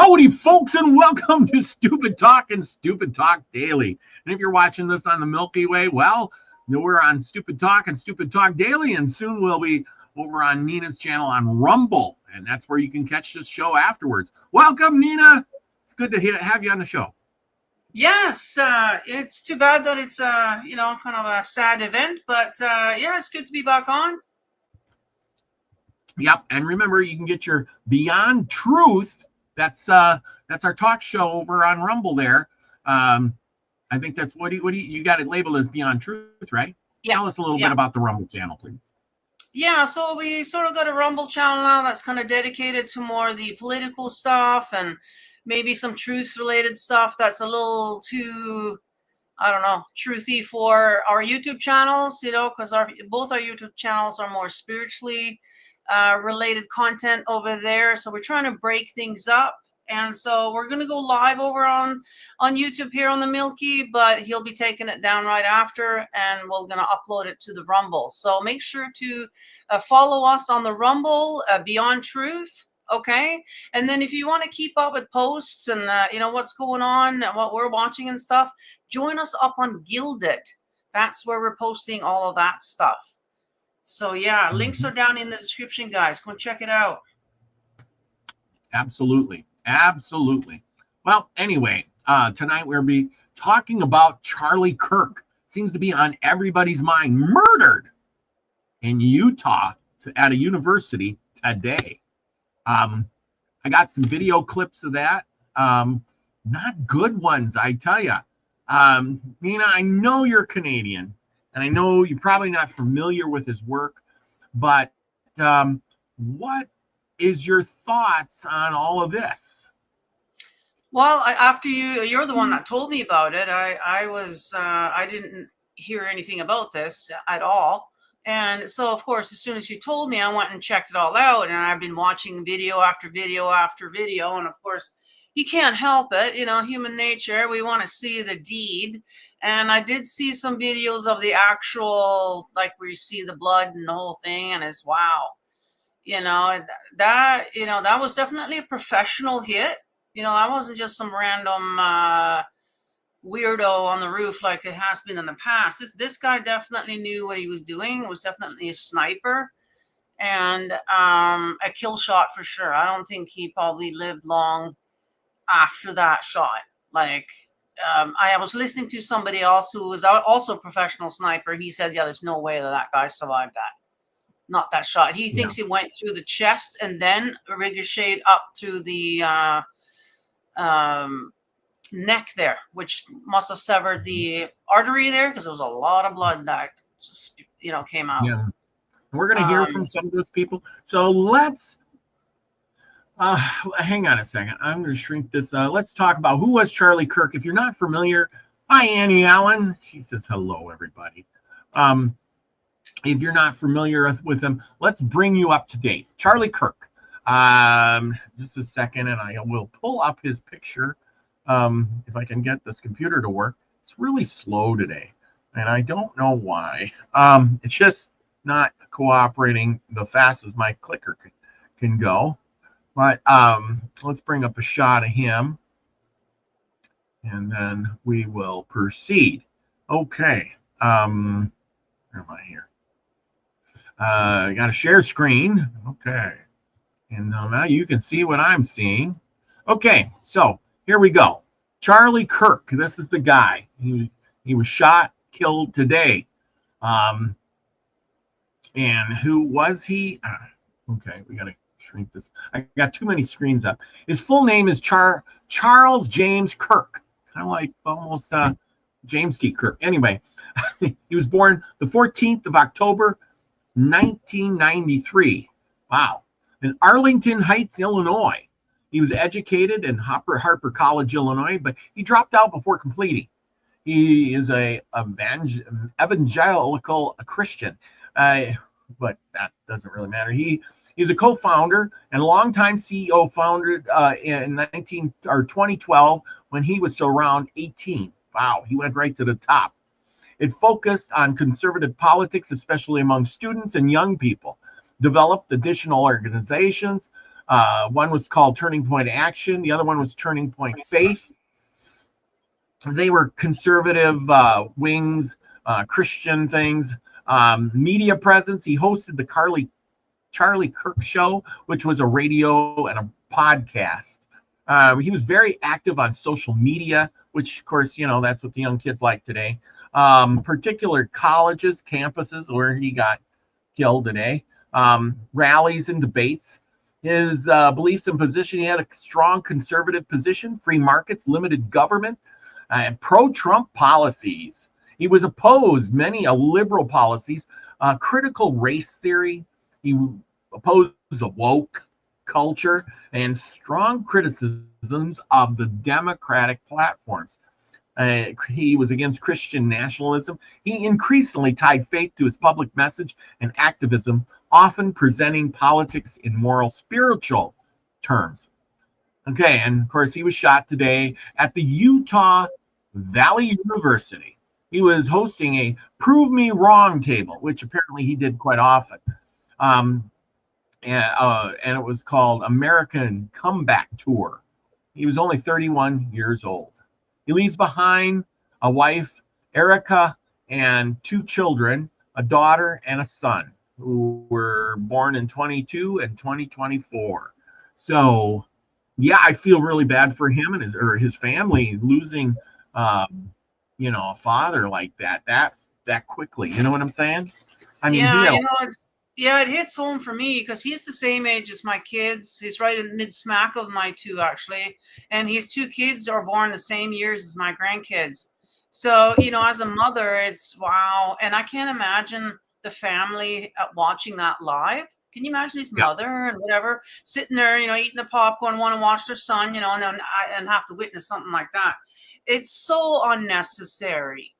Howdy, folks, and welcome to Stupid Talk and Stupid Talk Daily. And if you're watching this on the Milky Way, well, we're on Stupid Talk and Stupid Talk Daily, and soon we'll be over on Nina's channel on Rumble, and that's where you can catch this show afterwards. Welcome, Nina. It's good to have you on the show. Yes, it's too bad that it's kind of a sad event, but yeah, it's good to be back on. Yep, and remember, you can get your Beyond Truth. That's our talk show over on Rumble there. I think that's what you got it labeled as Beyond Truth, right? Yeah. Tell us a little bit about the Rumble channel, please. Yeah, so we sort of got a Rumble channel now that's kind of dedicated to more of the political stuff and maybe some truth-related stuff that's a little too, I don't know, truthy for our YouTube channels, because both our YouTube channels are more spiritually related content over there. So we're trying to break things up. And so we're going to go live over on YouTube here on the Milky, but he'll be taking it down right after, and we're going to upload it to the Rumble. So make sure to follow us on the Rumble, Beyond Truth. Okay. And then if you want to keep up with posts and, what's going on and what we're watching and stuff, join us up on Gilded. That's where we're posting all of that stuff. So, yeah, links are down in the description, guys. Go and check it out. Absolutely. Well, anyway, tonight we'll be talking about Charlie Kirk. Seems to be on everybody's mind. Murdered in Utah at a university today. I got some video clips of that. Not good ones, I tell you. Nina, I know you're Canadian, and I know you're probably not familiar with his work, but what is your thoughts on all of this? Well, after you're the one that told me about it. I didn't hear anything about this at all. And so, of course, as soon as you told me, I went and checked it all out, and I've been watching video after video after video. And of course, you can't help it, human nature. We want to see the deed. And I did see some videos of the actual, like where you see the blood and the whole thing, and it's wow. That was definitely a professional hit. That wasn't just some random weirdo on the roof like it has been in the past. This guy definitely knew what he was doing. It was definitely a sniper and a kill shot for sure. I don't think he probably lived long after that shot. Like, I was listening to somebody else who was also a professional sniper. He said, yeah, there's no way that guy survived that. Not that shot. He thinks he went through the chest and then ricocheted up through the neck there, which must have severed the artery there, because there was a lot of blood that just, came out. Yeah, we're going to hear from some of those people. So let's hang on a second. I'm going to shrink this. Let's talk about who was Charlie Kirk. If you're not familiar, hi, Annie Allen. She says hello, everybody. If you're not familiar with him, let's bring you up to date. Charlie Kirk. Just a second, and I will pull up his picture. If I can get this computer to work. It's really slow today, and I don't know why. It's just not cooperating the fast as my clicker can go. But let's bring up a shot of him, and then we will proceed. Okay. Where am I here? I got to share screen. Okay. And now you can see what I'm seeing. Okay, so here we go. Charlie Kirk. This is the guy. He was shot, killed today. And who was he? Okay, we got to shrink this. I got too many screens up. His full name is Charles James Kirk. Kind of like almost James T. Kirk. Anyway, he was born the 14th of October, 1993. Wow. In Arlington Heights, Illinois. He was educated in Harper College, Illinois, but he dropped out before completing. He is a evangelical Christian, but that doesn't really matter. He's a co-founder and longtime CEO, founded in 2012 when he was still around 18. Wow, he went right to the top. It focused on conservative politics, especially among students and young people. Developed additional organizations, One was called Turning Point Action. The other one was Turning Point Faith. They were conservative wings, Christian things, media presence. He hosted the Charlie Kirk Show, which was a radio and a podcast. He was very active on social media, which, of course, that's what the young kids like today. Particular colleges, campuses where he got killed today, rallies and debates. His beliefs and position, he had a strong conservative position, free markets, limited government, and pro-Trump policies. He was opposed many liberal policies, critical race theory. He opposed the woke culture and strong criticisms of the Democratic platforms. He was against Christian nationalism. He increasingly tied faith to his public message and activism, often presenting politics in moral, spiritual terms. Okay, and of course, he was shot today at the Utah Valley University. He was hosting a Prove Me Wrong table, which apparently he did quite often. And it was called American Comeback Tour. He was only 31 years old. He leaves behind a wife, Erica, and 2 children, a daughter and a son, who were born in 22 and 2024. So, yeah, I feel really bad for him and his family losing, a father like that quickly. You know what I'm saying? I mean, it hits home for me because he's the same age as my kids. He's right in mid smack of my 2, actually. And his 2 kids are born the same years as my grandkids. So, as a mother, it's wow. And I can't imagine the family watching that live. Can you imagine his mother and whatever sitting there, eating the popcorn, want to watch their son, and have to witness something like that? It's so unnecessary.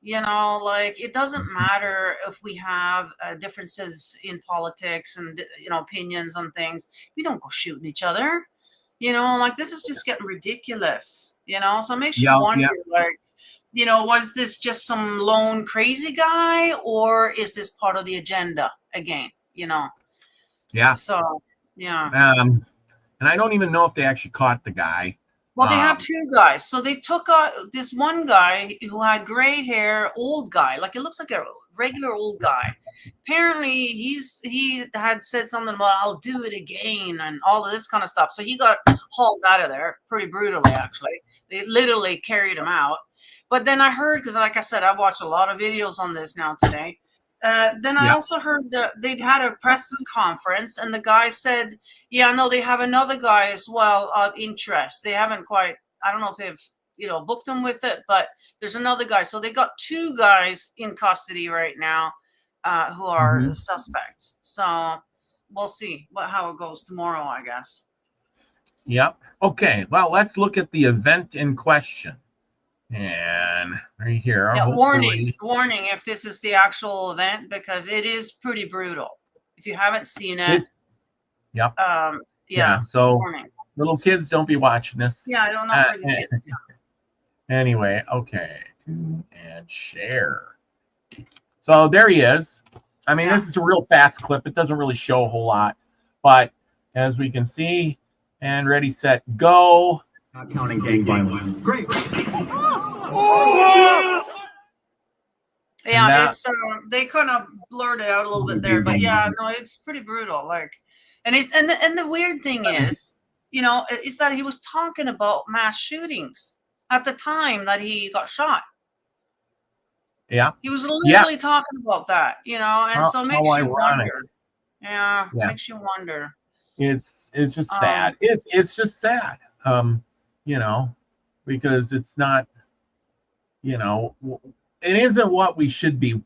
It doesn't matter if we have differences in politics and, opinions on things. We don't go shooting each other, this is just getting ridiculous, so it makes you wonder, was this just some lone crazy guy or is this part of the agenda again, Yeah. So, yeah. And I don't even know if they actually caught the guy. Well, they have 2 guys. So they took this one guy who had gray hair, old guy, like it looks like a regular old guy. Apparently, he had said something about I'll do it again and all of this kind of stuff. So he got hauled out of there pretty brutally, actually. They literally carried him out. But then I heard, because like I said, I've watched a lot of videos on this now today. Then I also heard that they'd had a press conference and the guy said, they have another guy as well of interest. They haven't quite, I don't know if they've, booked him with it, but there's another guy. So they got 2 guys in custody right now who are suspects. So we'll see how it goes tomorrow, I guess. Yep. Okay. Well, let's look at the event in question. And right here. Yeah, warning if this is the actual event, because it is pretty brutal. If you haven't seen it. Yep. So warning. Little kids, don't be watching this. Yeah, I don't know for the kids. Anyway, okay. And share. So there he is. I mean, this is a real fast clip. It doesn't really show a whole lot. But as we can see, and ready, set, go. Not counting gang violence. Great. Yeah, it's they kind of blurred it out a little bit there, but it's pretty brutal. And the weird thing is, is that he was talking about mass shootings at the time that he got shot. Yeah, he was literally talking about that, and so it makes you wonder. Yeah, makes you wonder. It's just sad. It's just sad. Because it's not, it isn't what we should be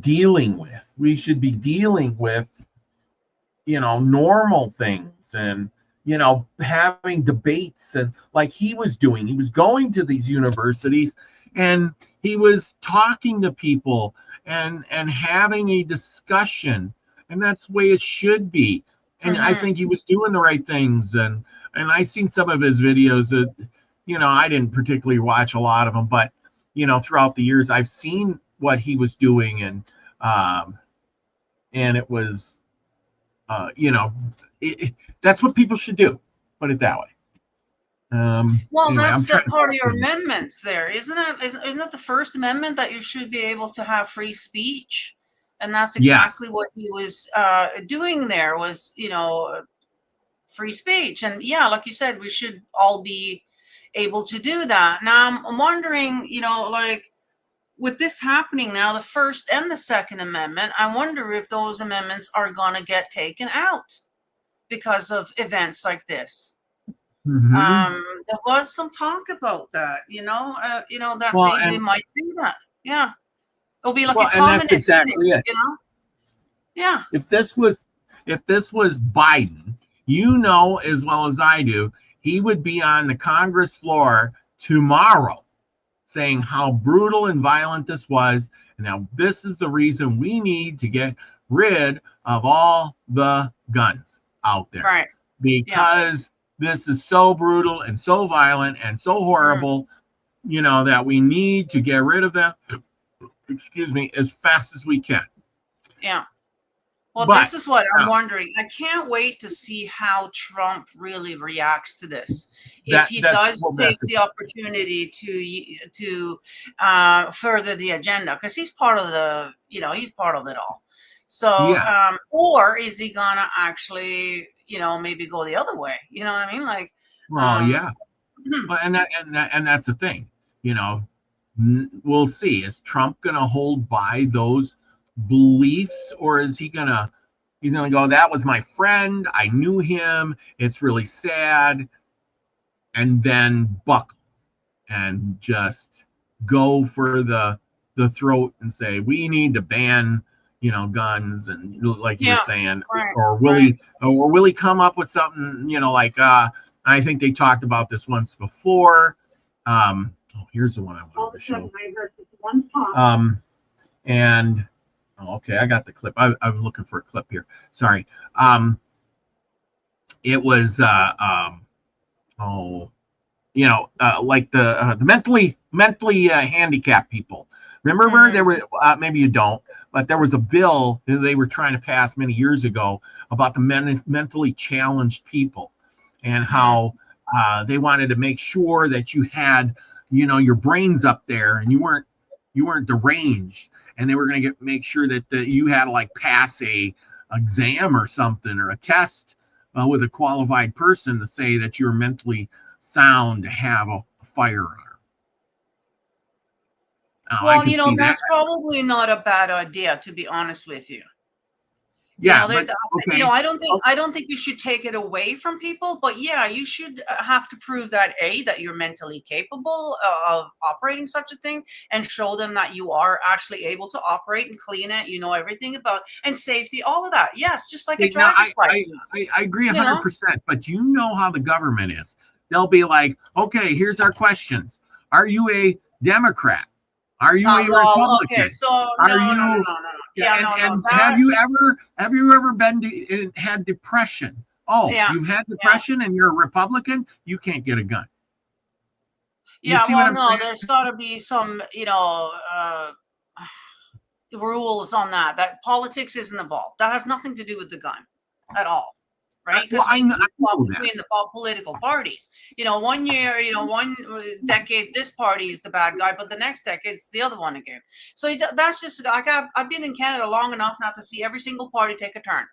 dealing with. We should be dealing with, normal things and, having debates and like he was doing. He was going to these universities and he was talking to people and having a discussion. And that's the way it should be. And I think he was doing the right things. And I seen some of his videos that, I didn't particularly watch a lot of them, but, throughout the years, I've seen what he was doing. And it was, that's what people should do. Put it that way. Well, Anyway, that's part of your amendments there, isn't it? Isn't it the First Amendment that you should be able to have free speech? And that's exactly what he was doing there was, free speech. And yeah, like you said, we should all be able to do that. Now, I'm wondering, like with this happening now, the First and the Second Amendment, I wonder if those amendments are going to get taken out because of events like this. There was some talk about that, that they might do that. Yeah. It'll be like a communist that's exactly thing, it. Yeah. If this was Biden, as well as I do, he would be on the Congress floor tomorrow saying how brutal and violent this was. And now this is the reason we need to get rid of all the guns out there. Right. Because this is so brutal and so violent and so horrible, that we need to get rid of them, as fast as we can. Yeah. Well, this is what I'm wondering. I can't wait to see how Trump really reacts to this. If he does take the opportunity to further the agenda, because he's part of he's part of it all. So, or is he gonna actually, maybe go the other way? You know what I mean? Like, But and that's the thing. We'll see. Is Trump gonna hold by those beliefs, or is he's gonna go, that was my friend, I knew him, it's really sad, and then buckle and just go for the throat and say we need to ban guns, and like you were saying, or will he come up with something like I think they talked about this once before. Here's the one I wanted to show. And okay, I got the clip. I'm looking for a clip here. Sorry. It was like the mentally handicapped people. Remember, there were maybe you don't, but there was a bill that they were trying to pass many years ago about the mentally challenged people, and how they wanted to make sure that you had your brains up there and you weren't deranged. And they were going to make sure that you had to like pass a exam or something, or a test with a qualified person to say that you're mentally sound to have a firearm. Well, that's probably not a bad idea, to be honest with you. Yeah, I don't think you should take it away from people, but yeah, you should have to prove that that you're mentally capable of operating such a thing, and show them that you are actually able to operate and clean it, everything about, and safety, all of that. Yes, just like a driver's license. I agree 100%, but how the government is. They'll be like, okay, here's our questions. Are you a Democrat? Are you a Republican? Okay, so no. Have you ever had depression? You've had depression and you're a Republican? You can't get a gun. There's got to be some, rules on that. That politics isn't involved. That has nothing to do with the gun at all. Right? Because between the political parties, 1 year, 1 decade, this party is the bad guy, but the next decade it's the other one again. So that's just like I've been in Canada long enough not to see every single party take a turn.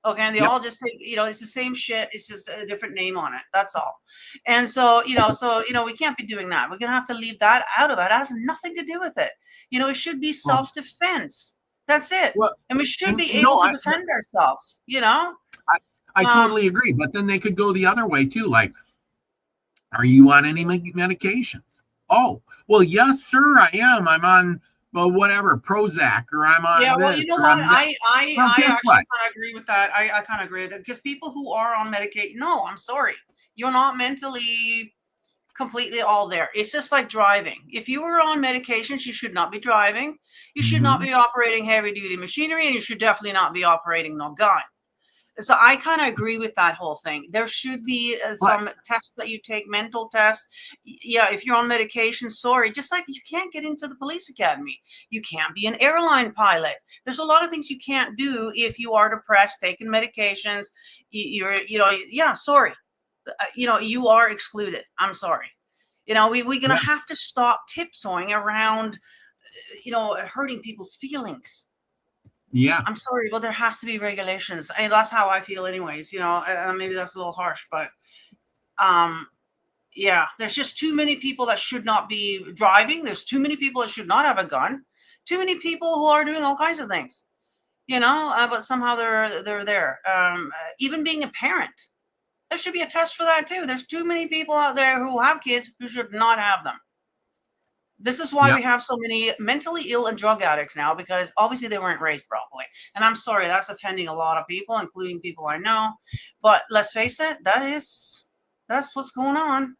Okay, and they all just think, it's the same shit. It's just a different name on it. That's all. And so, we can't be doing that. We're gonna have to leave that out of it. It has nothing to do with it. It should be self-defense. That's it. Well, and we should be able to defend ourselves. I totally agree, but then they could go the other way too. Like, are you on any medications? Oh, well, yes, sir, I am. I'm on whatever, Prozac, or I'm on this. Well, you know what? I actually kind of agree with that. I kind of agree with it, because people who are on medication, no, I'm sorry, you're not mentally completely all there. It's just like driving. If you were on medications, you should not be driving. You should not be operating heavy duty machinery, and you should definitely not be operating no gun. So I kind of agree with that whole thing. There should be some tests that you take, mental tests. Yeah, if you're on medication, sorry, just like you can't get into the police academy. You can't be an airline pilot. There's a lot of things you can't do if you are depressed, taking medications. Sorry. You are excluded. I'm sorry. We're going to have to stop tiptoeing around, hurting people's feelings. Yeah. I'm sorry, but there has to be regulations. And that's how I feel anyways, maybe that's a little harsh, but there's just too many people that should not be driving. There's too many people that should not have a gun. Too many people who are doing all kinds of things, but somehow they're there. Even being a parent, there should be a test for that too. There's too many people out there who have kids who should not have them. This is why we have so many mentally ill and drug addicts now, because obviously they weren't raised properly. And I'm sorry, that's offending a lot of people, including people I know. But let's face it, that's what's going on,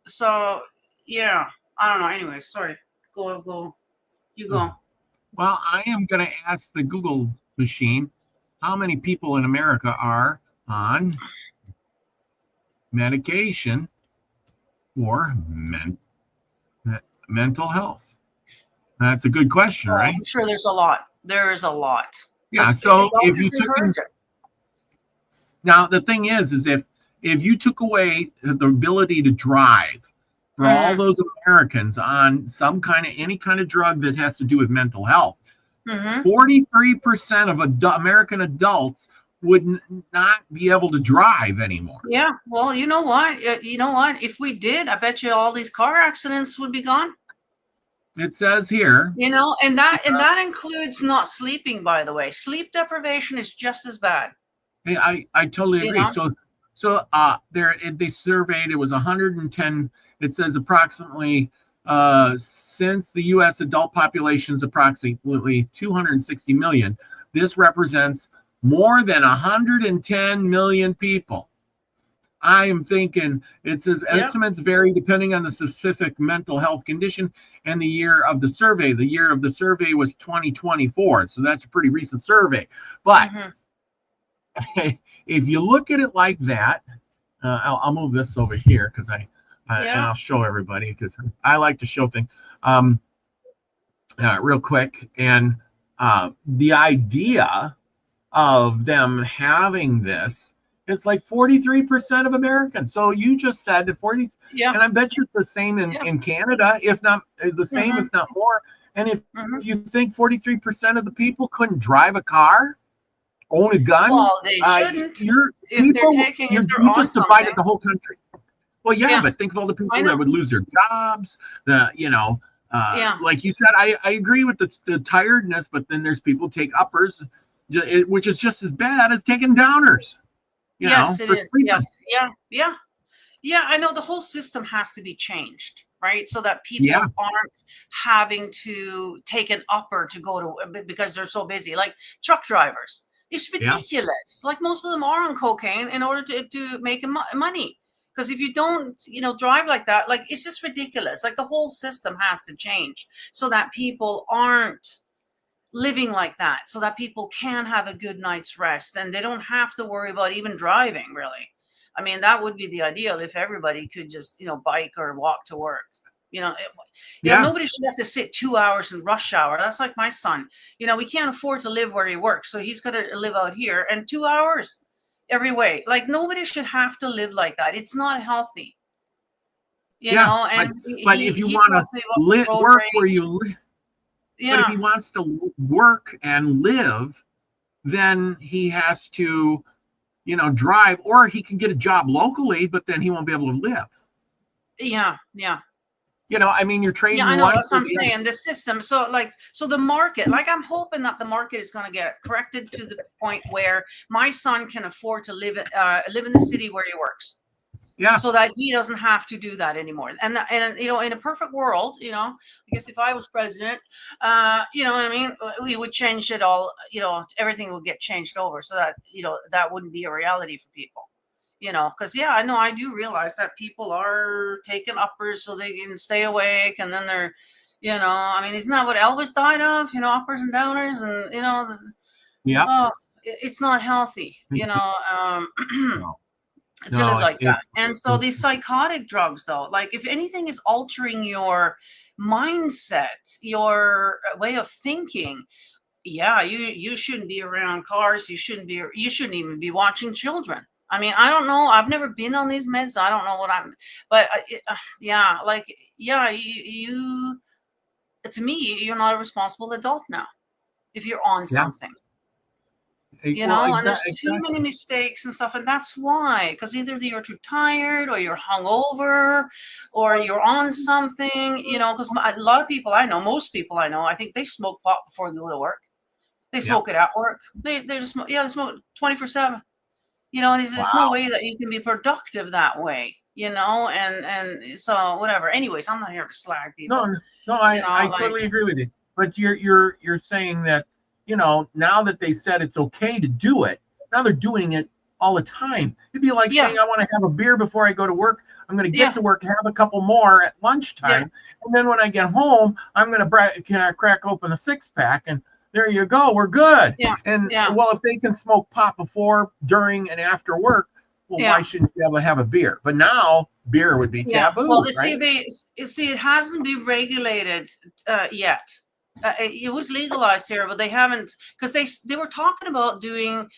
So yeah, I don't know. Anyway, sorry. Go. You go. Well, I am going to ask the Google machine how many people in America are on medication for mental health. That's a good question, right? I'm sure there's a lot. There is a lot. Yeah. So if you now the thing is if you took away the ability to drive for all those Americans on any kind of drug that has to do with mental health, 43% of American adults would not be able to drive anymore. Yeah. Well, you know what? If we did, I bet you all these car accidents would be gone. It says here, and that includes not sleeping, by the way. Sleep deprivation is just as bad. I totally agree. So they surveyed, it was 110. It says approximately since the U.S. adult population is approximately 260 million, this represents more than 110 million people. I am thinking, it says estimates vary depending on the specific mental health condition and the year of the survey. The year of the survey was 2024, so that's a pretty recent survey. But if you look at it like that, I'll move this over here because and I'll show everybody because I like to show things real quick. And the idea of them having this, it's like 43% of Americans. So you just said that 40, and I bet you it's the same in Canada, if not the same, if not more. And if you think 43% of the people couldn't drive a car, own a gun, well, they shouldn't. You just divided the whole country. Well, but think of all the people that would lose their jobs. Like you said, I agree with the tiredness, but then there's people take uppers, which is just as bad as taking downers. Yes, it is. Yes. Yeah. I know the whole system has to be changed, right? So that people aren't having to take an upper to go to because they're so busy. Like truck drivers, it's ridiculous. Like most of them are on cocaine in order to make money. Because if you don't, drive like that, like it's just ridiculous. Like the whole system has to change so that people aren't living like that, so that people can have a good night's rest and they don't have to worry about even driving, really. I mean, that would be the ideal if everybody could just, bike or walk to work. Nobody should have to sit 2 hours in rush hour. That's like my son. We can't afford to live where he works, so he's got to live out here, and 2 hours every way. Like nobody should have to live like that. It's not healthy. But if you want to work where you live. But if he wants to work and live, then he has to, drive, or he can get a job locally, but then he won't be able to live. Yeah. I mean, you're trading. Yeah, I know. That's what I'm saying. The system. So the market, I'm hoping that the market is going to get corrected to the point where my son can afford to live in the city where he works. Yeah. So that he doesn't have to do that anymore. And in a perfect world, I guess if I was president, you know what I mean, we would change it all, everything would get changed over so that, that wouldn't be a reality for people, because I know I do realize that people are taking uppers so they can stay awake, and then they're, isn't that what Elvis died of? Uppers and downers and, it's not healthy, No, to live no, like that. And so these psychotic drugs, though, like if anything is altering your mindset, your way of thinking, yeah, you shouldn't be around cars. You shouldn't even be watching children. I mean, I don't know. I've never been on these meds. So I don't know what but yeah, like, yeah, you, to me, you're not a responsible adult now if you're on yeah. something. Well, And there's too exactly. many mistakes and stuff, and that's why, because either you're too tired or you're hungover or you're on something, because a lot of people I know, most people I know, I think they smoke pot before they go to work. They smoke it at work. They just smoke, they smoke 24/7. And there's no Wow. way that you can be productive that way. And so whatever. Anyways, I'm not here to slag people. No, I totally agree with you. But you're saying that, now that they said it's okay to do it, now they're doing it all the time. It'd be like saying I want to have a beer before I go to work. I'm going to get to work, have a couple more at lunchtime, and then when I get home, I'm going to crack open a 6-pack, and there you go, we're good. Well, if they can smoke pot before, during, and after work, well, why shouldn't you be able to have a beer? But now beer would be taboo. Well, right? it hasn't been regulated yet. It was legalized here, but they haven't, because they were talking about doing,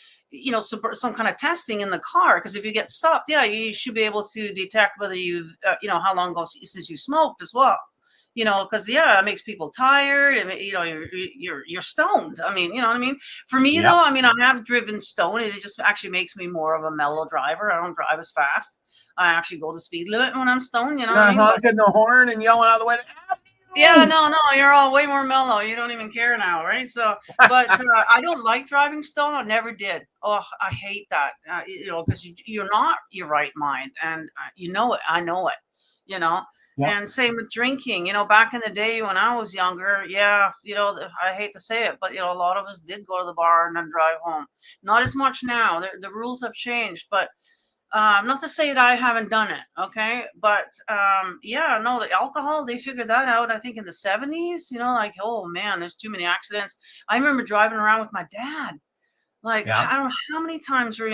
some kind of testing in the car. Because if you get stopped, you should be able to detect whether you've, how long ago since you smoked as well. Because it makes people tired, and you're stoned. I mean, you know what I mean? For me though, I mean, I have driven stoned, and it just actually makes me more of a mellow driver. I don't drive as fast. I actually go the speed limit when I'm stoned. You know what I mean? Honking the horn and yelling out of the way. No, you're all way more mellow. You don't even care now, right? So, but I don't like driving stoned. I never did. Oh, I hate that. Because you're not your right mind, and you know it. I know it. And same with drinking. Back in the day when I was younger, I hate to say it, but a lot of us did go to the bar and then drive home. Not as much now. The rules have changed, but not to say that I haven't done it, okay? But the alcohol, they figured that out, I think, in the 70s, like, oh man, there's too many accidents. I remember driving around with my dad. Like, I don't know how many times we're,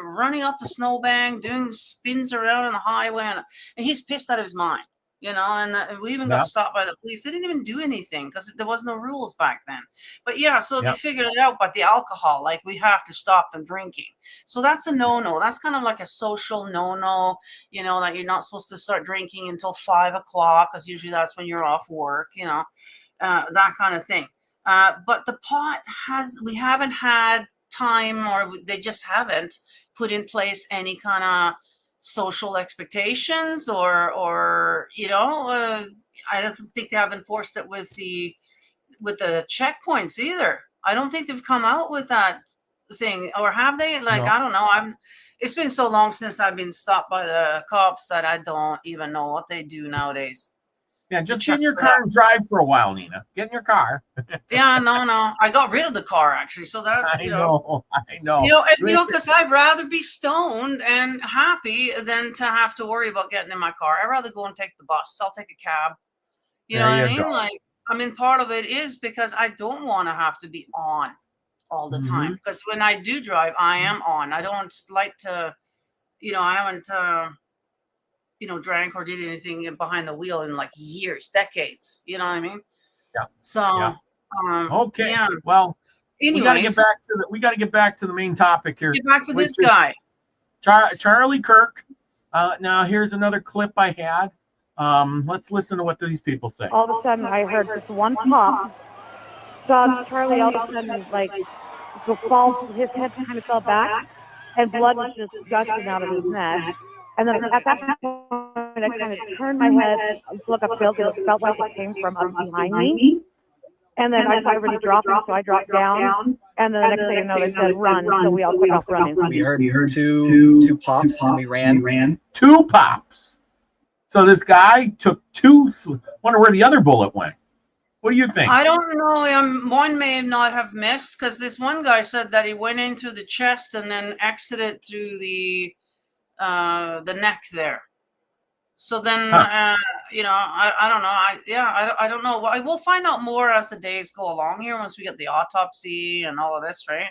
running up the snowbank, doing spins around on the highway, and he's pissed out of his mind, and we even got stopped by the police. They didn't even do anything because there was no rules back then. But so they figured it out. But the alcohol, like, we have to stop them drinking. So that's a no-no. That's kind of like a social no-no, that you're not supposed to start drinking until 5 o'clock, because usually that's when you're off work, that kind of thing. But the pot we haven't had time, or they just haven't put in place any kind of social expectations, or I don't think they have enforced it with the checkpoints either. I don't think they've come out with that thing, or have they? Like, no. I don't know. It's been so long since I've been stopped by the cops that I don't even know what they do nowadays. Yeah, just get in your car and drive for a while, Nina. Get in your car. No. I got rid of the car, actually. So that's, I know. Because I'd rather be stoned and happy than to have to worry about getting in my car. I'd rather go and take the bus. I'll take a cab. You know what I mean? Go. Like, part of it is because I don't want to have to be on all the time. Because when I do drive, I am on. I don't like to, I haven't, drank or did anything behind the wheel in like years, decades. You know what I mean? Yeah. So, okay. Yeah. Well, anyways, we got to get back to the main topic here. Get back to this guy, Charlie Kirk. Now here's another clip I had. Let's listen to what these people say. All of a sudden, I heard just one pop. Saw Charlie all of a sudden, like, his head kind of fell back, and blood was just gushing out of his neck. And then at that point, I kind of turned my head to look uphill because it felt like it came from up behind me. And then I saw everybody dropping, so I dropped down. And then the next thing you know, they said run, so we all took off running. We heard two pops, and we ran. 2 pops. So this guy took 2. Wonder where the other bullet went. What do you think? I don't know. One may not have missed, because this one guy said that he went in through the chest and then exited through the neck there. So then, I don't know. I don't know. We'll find out more as the days go along here, once we get the autopsy and all of this, right?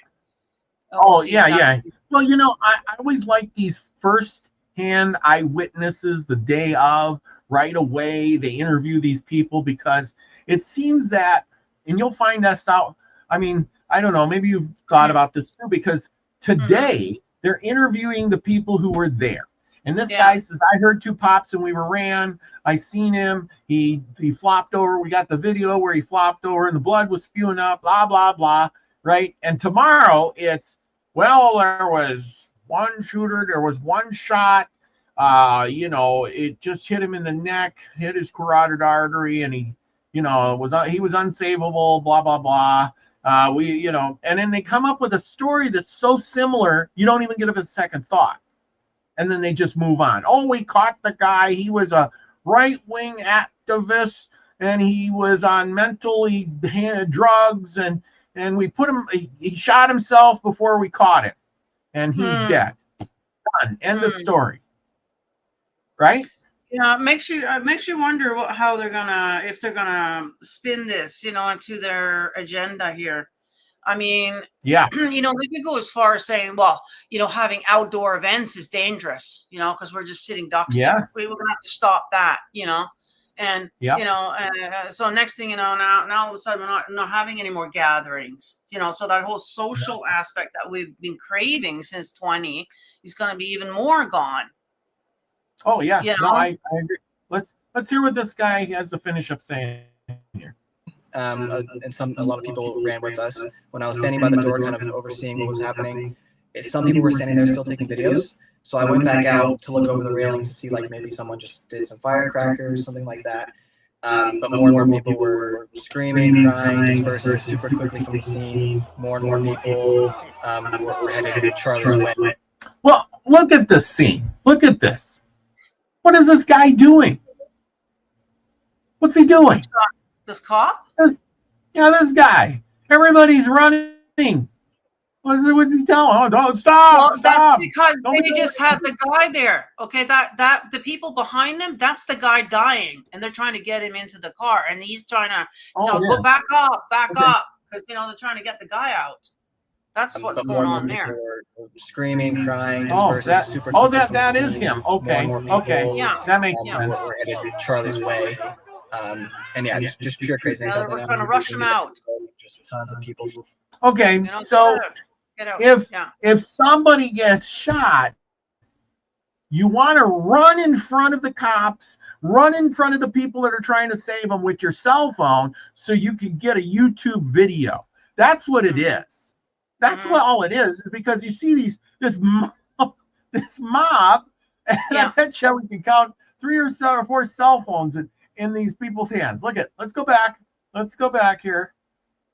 Oh, see yeah, exactly. yeah. Well, I always like these first-hand eyewitnesses the day of, right away. They interview these people because it seems that, and you'll find us out. I mean, I don't know, maybe you've thought about this too, because today they're interviewing the people who were there. And this Yeah. guy says, I heard two pops and we were ran. I seen him. He flopped over. We got the video where he flopped over and the blood was spewing up, blah, blah, blah. Right. And tomorrow it's, well, there was one shooter, there was one shot. It just hit him in the neck, hit his carotid artery, and he was unsavable, blah, blah, blah. And then they come up with a story that's so similar, you don't even give it a second thought. And then they just move on. Oh, we caught the guy. He was a right-wing activist, and he was on mental drugs, and we put him, he shot himself before we caught him, and he's dead. Done. End of story. Right? Yeah, it makes you wonder how if they're gonna spin this, into their agenda here. I mean, yeah, they could go as far as saying, well, having outdoor events is dangerous, because we're just sitting ducks there. We're gonna have to stop that, and so next thing you know, now all of a sudden we're not having any more gatherings, so that whole social aspect that we've been craving since 20 is going to be even more gone. Oh yeah, no, I agree. Let's hear what this guy has to finish up saying here. And a lot of people ran with us. When I was standing by the door, kind of overseeing what was happening, some people were standing there still taking videos. So I went back out to look over the railing to see, like, maybe someone just did some firecrackers, something like that. But more and more people were screaming, crying, dispersing super quickly from the scene. More and more people were headed to Charlie's way. Well, look at the scene. Look at this. What is this guy doing? What's he doing? This cop? This guy. Everybody's running. What's he telling? Oh, don't stop! Well, stop! That's because they just had the guy there. Okay, that the people behind them, that's the guy dying, and they're trying to get him into the car, and he's trying to tell, go back up, because they're trying to get the guy out. That's what's going on there. Screaming, crying, that is him. Okay, yeah, that makes sense. We're headed to Charlie's way. Just pure craziness. Yeah, we're trying to rush him out. Just tons of people. Okay, so if somebody gets shot, you want to run in front of the cops, run in front of the people that are trying to save them with your cell phone, so you can get a YouTube video. That's what it is. That's what all it is because you see this mob, and I bet you we can count 3 or 4 cell phones in these people's hands. Let's go back. Let's go back here.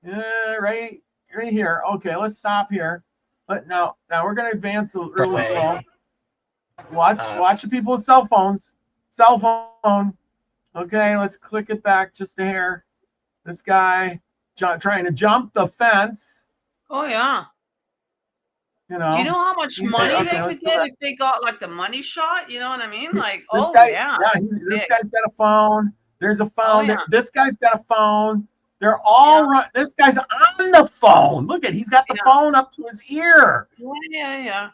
Right here. Okay, let's stop here. But now we're gonna advance a little slow. Watch the people with cell phones. Cell phone. Okay, let's click it back just a hair. This guy trying to jump the fence. Oh yeah. Do you know how much money they could get if they got like the money shot? You know what I mean? Like, this guy's got a phone. There's a phone. This guy's got a phone. They're all run. This guy's on the phone. Look he's got the phone up to his ear. Yeah.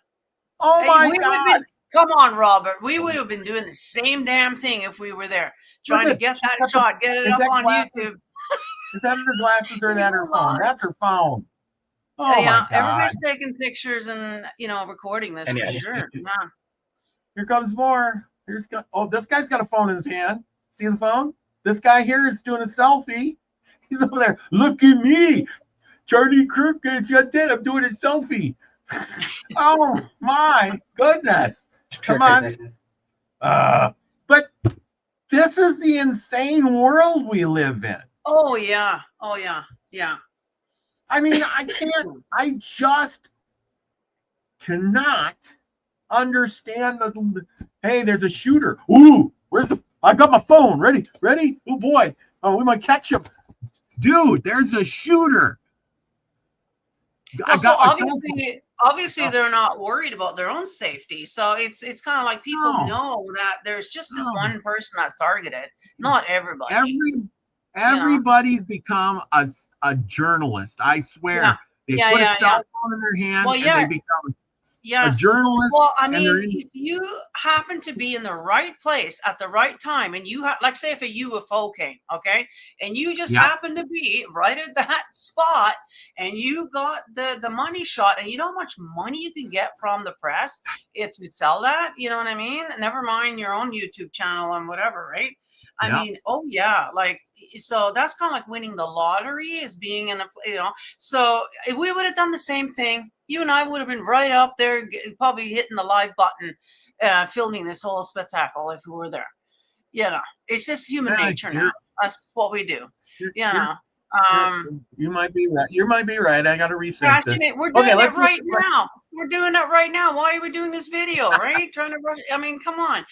Oh my God. Come on, Robert. We would have been doing the same damn thing if we were there. Trying to get that shot, get it up on YouTube. Is that her glasses or that her phone? That's her phone. Oh my God. Everybody's taking pictures and recording this for sure. Yeah. Here comes more. This guy's got a phone in his hand. See the phone? This guy here is doing a selfie. He's over there. Look at me. Charlie Kirk gets dead. I'm doing a selfie. Oh my goodness. Come on. But this is the insane world we live in. Oh yeah. I mean, I just cannot understand hey, there's a shooter. Ooh, I got my phone. Ready? Oh boy. Oh, we might catch him. Dude, there's a shooter. So obviously they're not worried about their own safety. So it's kind of like people know that there's just this one person that's targeted, not everybody. Everybody's become a journalist. I swear. They Yeah, put yeah, a cell phone in their hand Well, and yeah. they become a Yes. journalist. Well, I and mean, they're in, if you happen to be in the right place at the right time, and you like, say, if a UFO came, okay, and you just Yeah. happen to be right at that spot, and you got the money shot, and you know how much money you can get from the press if you sell that. You know what I mean? Never mind your own YouTube channel and whatever, right? I Yeah. mean, oh yeah, like, so that's kind of like winning the lottery, is being in a, you know. So if we would have done the same thing, you and I would have been right up there, probably hitting the live button, filming this whole spectacle if we were there. You know, it's just human nature now. That's what we do. You might be right. You might be right. I got to rethink this. We're doing it right now. We're doing it right now. Why are we doing this video, right? Trying to rush. I mean, come on.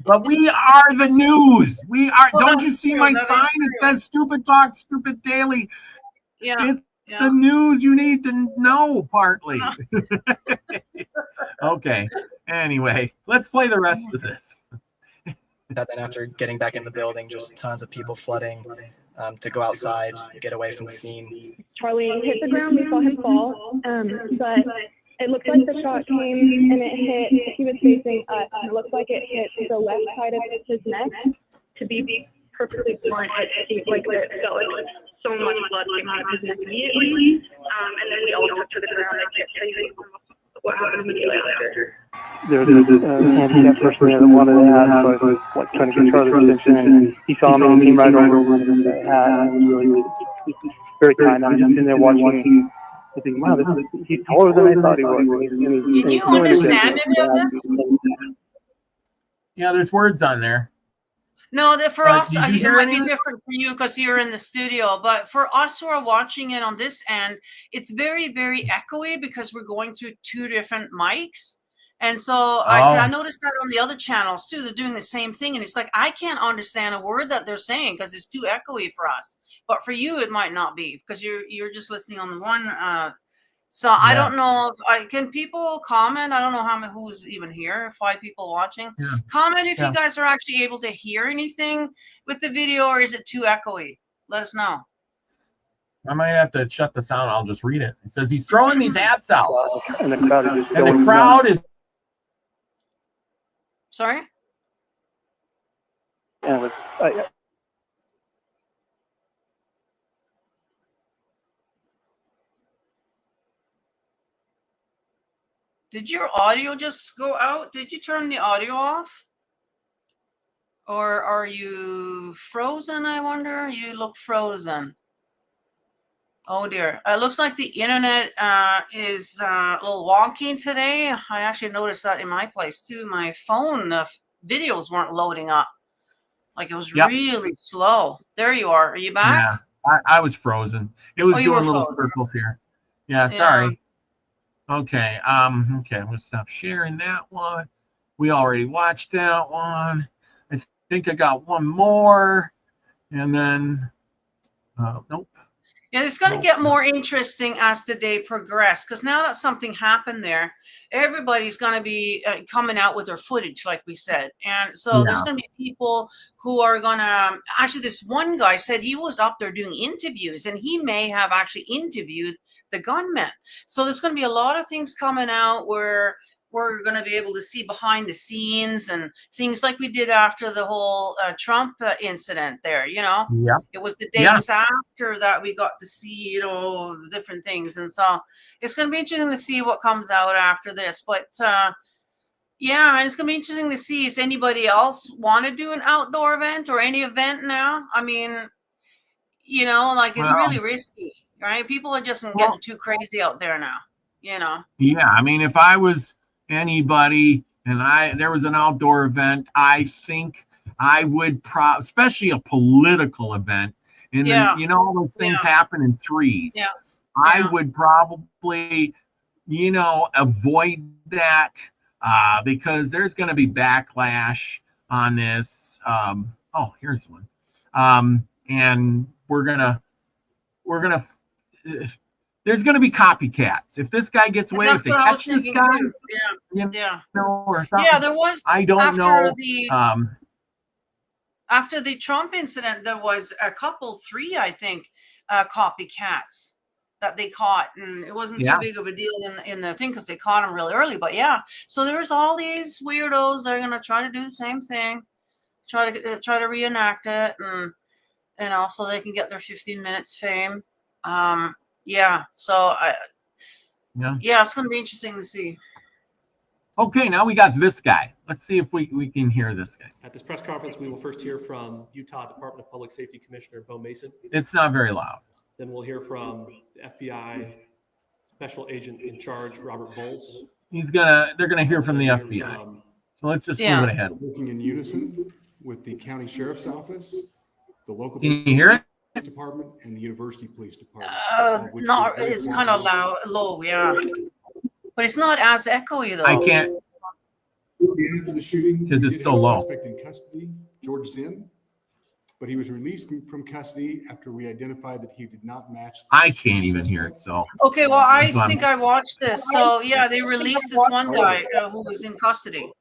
But we are the news. We are. Well, don't you see my sign? It says "Stupid Talk, Stupid Daily." Yeah. It's the news you need to know, partly. Okay. Anyway, let's play the rest of this. That then after getting back in the building, just tons of people flooding to go outside, get away from the scene. Charlie hit the ground, we saw him fall, but it looked like the shot came and it hit, he was facing us, and it looked like it hit the left side of his neck. To be perfectly blunt, it felt like so much blood came out of his neck immediately, and then we all took to the ground. I can't tell you what happened immediately after. There was a handicapped person there that wanted to ask, so I was like trying to get Charlie's attention, and he saw me and came right over and said, really very kind. I'm just in there watching. I think, wow, he's taller than I thought he was. Can you understand any of this? Yeah, there's words on there. No, that for us, it might be anything? different for you because you're in the studio. But for us who are watching it on this end, it's very, very echoey because we're going through two different mics. And so I noticed that on the other channels too. They're doing the same thing. And it's like, I can't understand a word that they're saying because it's too echoey for us. But for you, it might not be because you're just listening on the one. So I don't know. Can people comment? I don't know who's even here. 5 people watching. Yeah. Comment if you guys are actually able to hear anything with the video, or is it too echoey? Let us know. I might have to shut the sound. I'll just read it. It says he's throwing these hats out, and the crowd is Sorry? And it was, Did your audio just go out? Did you turn the audio off? Or are you frozen, I wonder? You look frozen. Oh dear. It looks like the internet is a little wonky today. I actually noticed that in my place too. My phone videos weren't loading up. Like it was really slow. There you are. Are you back? Yeah, I was frozen. It was doing little circles here. Yeah, sorry. Okay. Okay, we'll stop sharing that one. We already watched that one. I think I got one more. And then nope. Yeah, it's going to get more interesting as the day progresses, because now that something happened there, everybody's going to be coming out with their footage, like we said. And so there's going to be people who are going to, actually this one guy said he was up there doing interviews, and he may have actually interviewed the gunman. So there's going to be a lot of things coming out where we're going to be able to see behind the scenes and things like we did after the whole Trump incident there, you know. It was the days after that we got to see, you know, different things. And so it's going to be interesting to see what comes out after this. But yeah, and it's going to be interesting to see, is anybody else want to do an outdoor event or any event now? I mean, you know, like it's really risky, right? People are just getting too crazy out there now, you know. Yeah, I mean, if I was anybody and there was an outdoor event, I think I would especially a political event, and then, you know, all those things happen in threes. I would probably, you know, avoid that because there's going to be backlash on this. Oh, here's one. And we're gonna there's going to be copycats. If this guy gets away, if they catch this guy, or something. Yeah, there was. I don't know. After the Trump incident, there was a couple, 3, I think, copycats that they caught, and it wasn't Yeah. too big of a deal in the thing because they caught him really early. But yeah, so there's all these weirdos that are gonna try to do the same thing, try to reenact it, and so they can get their 15 minutes fame. Yeah, so it's gonna be interesting to see. Okay, now we got this guy. Let's see if we can hear this guy. At this press conference, we will first hear from Utah Department of Public Safety Commissioner Bo Mason. It's not very loud. Then we'll hear from the FBI Special Agent in Charge, Robert Bowles. They're gonna hear from the FBI. So let's just move it ahead. Working in unison with the county sheriff's office, the local Can you hear it? police department, and the university police department. It's kind of low, yeah. But it's not as echoey though. I can't. After the shooting, 'Cause it's so low. Suspect in custody, George Zinn, but he was released from custody after we identified that he did not match. I can't even hear it. So Okay, well, I That's what I'm- think I watched this. So yeah, they released this one guy who was in custody.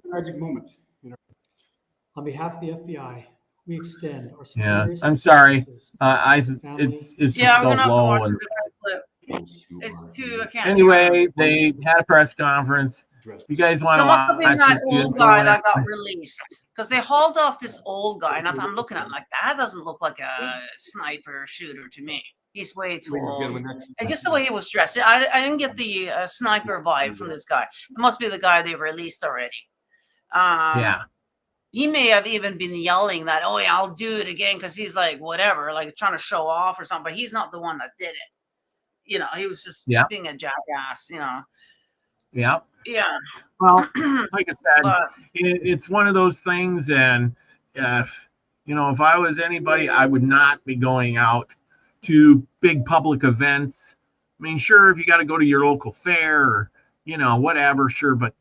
Tragic moment. On behalf of the FBI, we extend our yeah, sincerest I'm sorry. condolences It's Yeah, just we're so gonna low. watch a And different clip. It's too. I can't. anyway, they had a press conference. If you guys want So to it must have been watch that it, old go guy that ahead. got released because they hauled off this old guy, and I'm looking at him like that doesn't look like a sniper shooter to me. He's way too old, and just the way he was dressed, I didn't get the sniper vibe from this guy. It must be the guy they released already. Yeah. He may have even been yelling that, "Oh yeah, I'll do it again," because he's like whatever, like trying to show off or something. But he's not the one that did it. He was just being a jackass. Yeah. Yeah. Well, like I said, But it's one of those things, and if I was anybody, I would not be going out to big public events. I mean, sure, if you got to go to your local fair or whatever, sure, but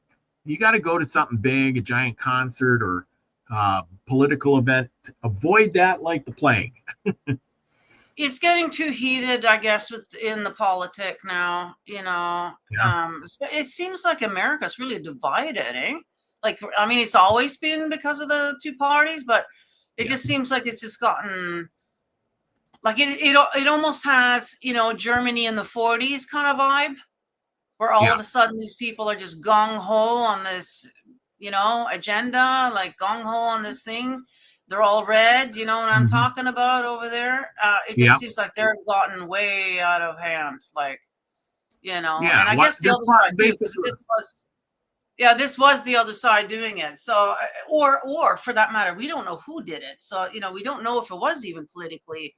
you got to go to something big, a giant concert or political event. Avoid that like the plague. it's getting too heated, I guess, in the politic now. It seems like America's really divided, eh? Like, I mean, it's always been because of the two parties, but it just seems like it's just gotten like it almost has, Germany in the 40s kind of vibe, where all of a sudden these people are just gung-ho on this, agenda, like gung-ho on this thing. They're all red, you know what I'm talking about over there? It just seems like they're gotten way out of hand, like, and I guess the other side too, because this was the other side doing it. So, or for that matter, we don't know who did it. So, we don't know if it was even politically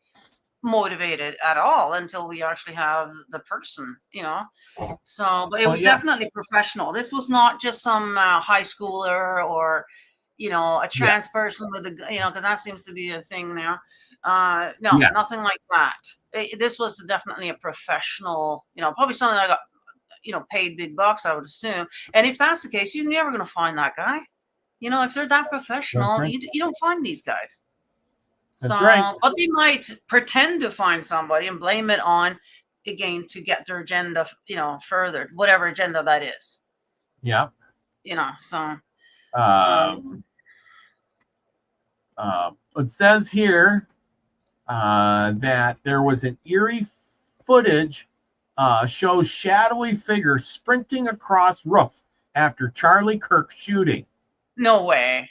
motivated at all until we actually have the person, So, but it was definitely professional. This was not just some high schooler or, a trans person with because that seems to be a thing now. No, nothing like that. This was definitely a professional, probably something that got, paid big bucks, I would assume. And if that's the case, you're never going to find that guy. If they're that professional, you don't find these guys. That's right. But they might pretend to find somebody and blame it on, again, to get their agenda, furthered, whatever agenda that is. Yeah. So. It says here that there was an eerie footage shows shadowy figure sprinting across roof after Charlie Kirk shooting. No way.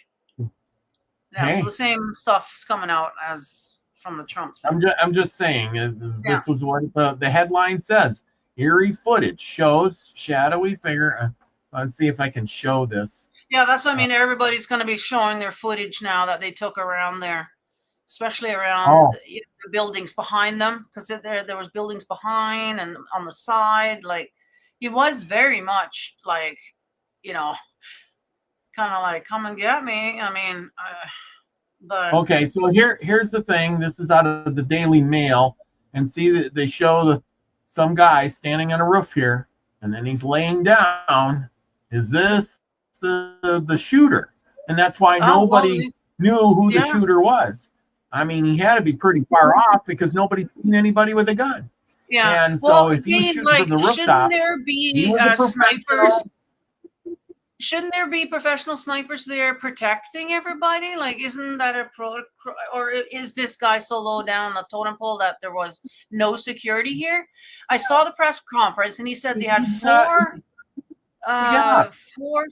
Yeah, Hey. so the same stuff's coming out as from the Trump thing. I'm just saying, this was what the headline says. Eerie footage shows shadowy figure. Let's see if I can show this. Yeah, that's what I mean. Everybody's going to be showing their footage now that they took around there, especially around the buildings behind them, because there was buildings behind and on the side. Like, it was very much like, kind of like, come and get me. I mean, but okay, so here's the thing. This is out of the Daily Mail, and see that they show some guy standing on a roof here, and then he's laying down. Is this the shooter? And that's why nobody knew who the shooter was. I mean, he had to be pretty far off because nobody's seen anybody with a gun. Yeah. And so if you shoot from the rooftop, shouldn't there be snipers? shouldn't there be professional snipers there protecting everybody? Like, isn't that a or is this guy so low down on the totem pole that there was no security here? I saw the press conference and he said they had four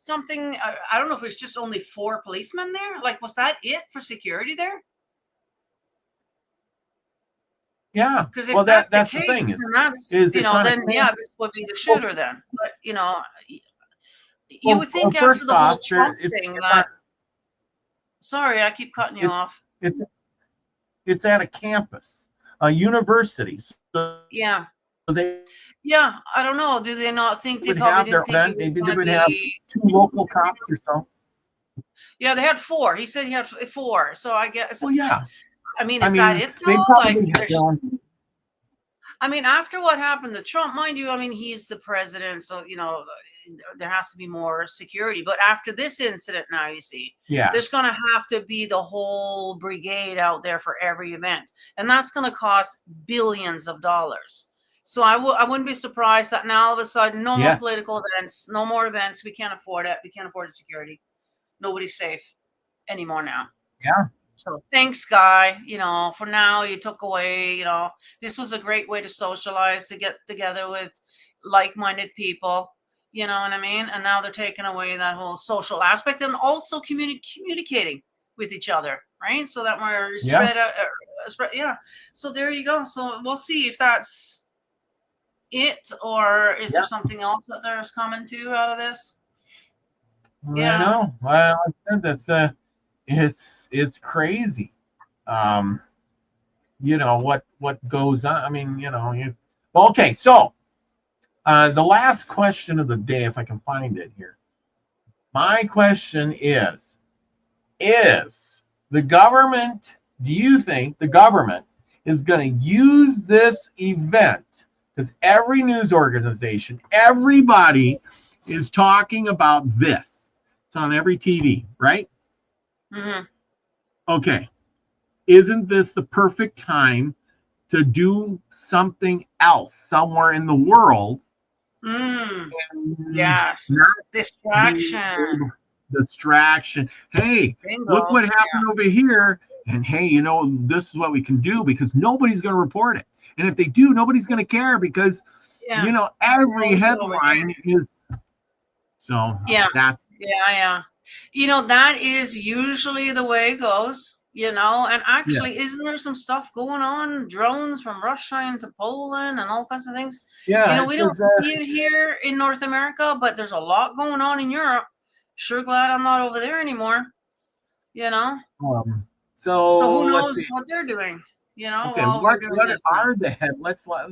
something. I don't know if it was just only 4 policemen there. Like, was that it for security there? Yeah. Because if Well, that's that's the the case, thing. then that's, Is you it's know, on a then yeah, this would be the shooter then. But you know, you would think after first the whole off, Trump it's thing not- that. Sorry, I keep cutting you off. It's at a campus, a university. So Yeah. they Yeah, I don't know. Do they not think they would probably have their didn't think event. it was Maybe they going to would have be? 2 local cops or so. Yeah, they had 4. He said he had 4. So I guess. Well, yeah. I mean, is that it they though? probably Like, had their own. I mean, after what happened to Trump, mind you, I mean, he's the president, so you know there has to be more security. But after this incident, now you see, Yeah. there's going to have to be the whole brigade out there for every event, and that's going to cost billions of dollars. So I wouldn't be surprised that now all of a sudden, no more political events, no more events. We can't afford it. We can't afford the security. Nobody's safe anymore now. Yeah. So thanks, Guy. You know, for now you took away, you know, this was a great way to socialize, to get together with like-minded people. You know what I mean? And now they're taking away that whole social aspect and also communicating with each other, right? So that we're spread out. Yeah. So there you go. So we'll see if that's it, or is there something else that there's coming to out of this? Yeah. I know. Well, I said that's it's crazy. You know what goes on. I mean, you know, okay. So the last question of the day, if I can find it here. My question is the government? Do you think the government is going to use this event? Because every news organization, everybody is talking about this. It's on every TV, right? Mm-hmm. Okay. Isn't this the perfect time to do something else somewhere in the world? Yes. Distraction. Hey, Bingo. Look what happened over here. And hey, you know, this is what we can do, because nobody's going to report it. And if they do, nobody's going to care, because, you know, every headline is. So that's. Yeah. You know, that is usually the way it goes, you know, and actually, isn't there some stuff going on? Drones from Russia into Poland and all kinds of things. Yeah. You know, we don't see it here in North America, but there's a lot going on in Europe. Sure glad I'm not over there anymore, you know. So who knows what they're doing, you know, while we're doing this.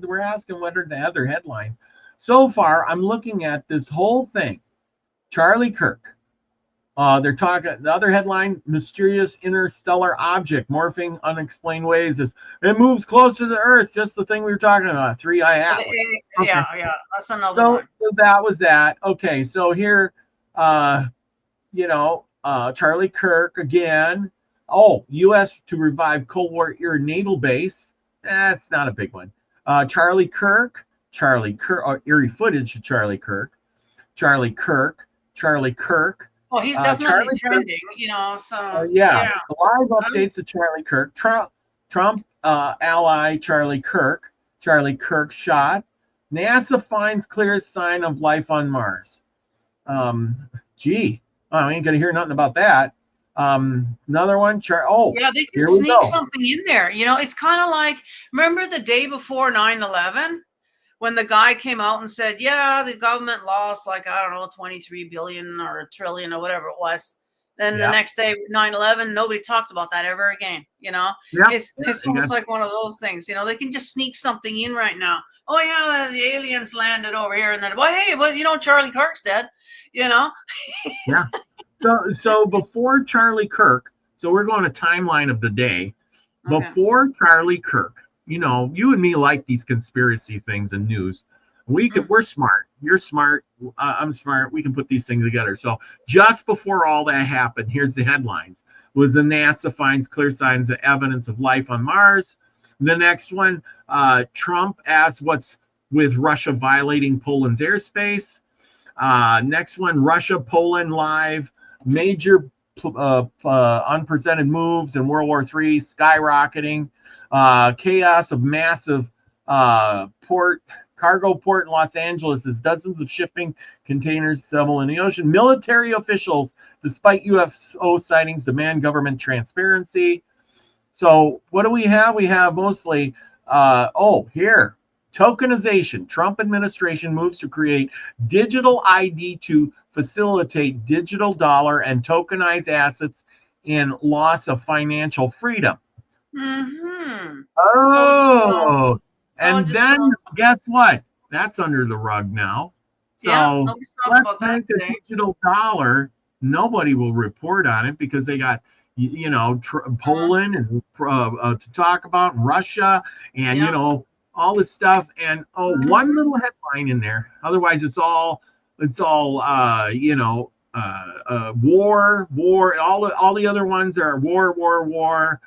We're asking what are the other headlines. So far, I'm looking at this whole thing. Charlie Kirk. They're talking, the other headline, mysterious interstellar object morphing unexplained ways, is it moves closer to the Earth, just the thing we were talking about, 3i Atlas. Yeah, that's another one. So that was that. Okay, so here, you know, Charlie Kirk again. Oh, U.S. to revive Cold War era naval base. That's not a big one. Charlie Kirk, eerie footage of Charlie Kirk. Oh, he's definitely trending, you know. So yeah. Live updates of Charlie Kirk. Trump ally Charlie Kirk. Charlie Kirk shot. NASA finds clearest sign of life on Mars. I ain't gonna hear nothing about that. Another one. Yeah, they can sneak something in there. You know, it's kind of like, remember the day before 9/11? When the guy came out and said, yeah, the government lost like, I don't know, 23 billion or a trillion or whatever it was. Then the next day, 9/11, nobody talked about that ever again. You know, it's almost like one of those things. You know, they can just sneak something in right now. Oh, yeah, the aliens landed over here. And then, well, hey, you know, Charlie Kirk's dead, you know? Yeah. So before Charlie Kirk, so we're going to timeline of the day. Okay. Before Charlie Kirk, you know, you and me like these conspiracy things and news. We're smart. You're smart. I'm smart. We can put these things together. So just before all that happened, here's the headlines. Was the NASA finds clear signs of evidence of life on Mars. The next one, Trump asks what's with Russia violating Poland's airspace. Next one, Russia, Poland live. Major unprecedented moves in World War III, skyrocketing. Chaos of massive cargo port in Los Angeles as dozens of shipping containers settle in the ocean. Military officials, despite UFO sightings, demand government transparency. So what do we have? We have mostly, here, tokenization. Trump administration moves to create digital ID to facilitate digital dollar and tokenize assets in loss of financial freedom. Mm-hmm. Oh, and then guess what? That's under the rug now. So let's make a digital dollar. Nobody will report on it because they got, Poland and to talk about, and Russia, and all this stuff. And one little headline in there. Otherwise, it's all war. All the other ones are war.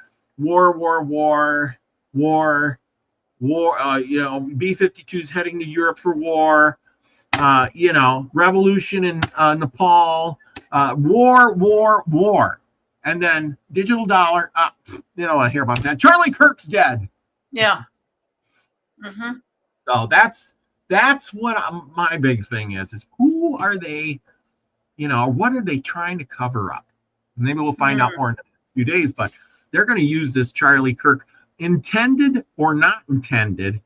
B-52s heading to Europe for war. Revolution in Nepal. War. And then digital dollar. I hear about that. Charlie Kirk's dead. Yeah. Mm-hmm. So that's what my big thing is who are they? What are they trying to cover up? Maybe we'll find out more in a few days. But they're going to use this Charlie Kirk, intended or not intended.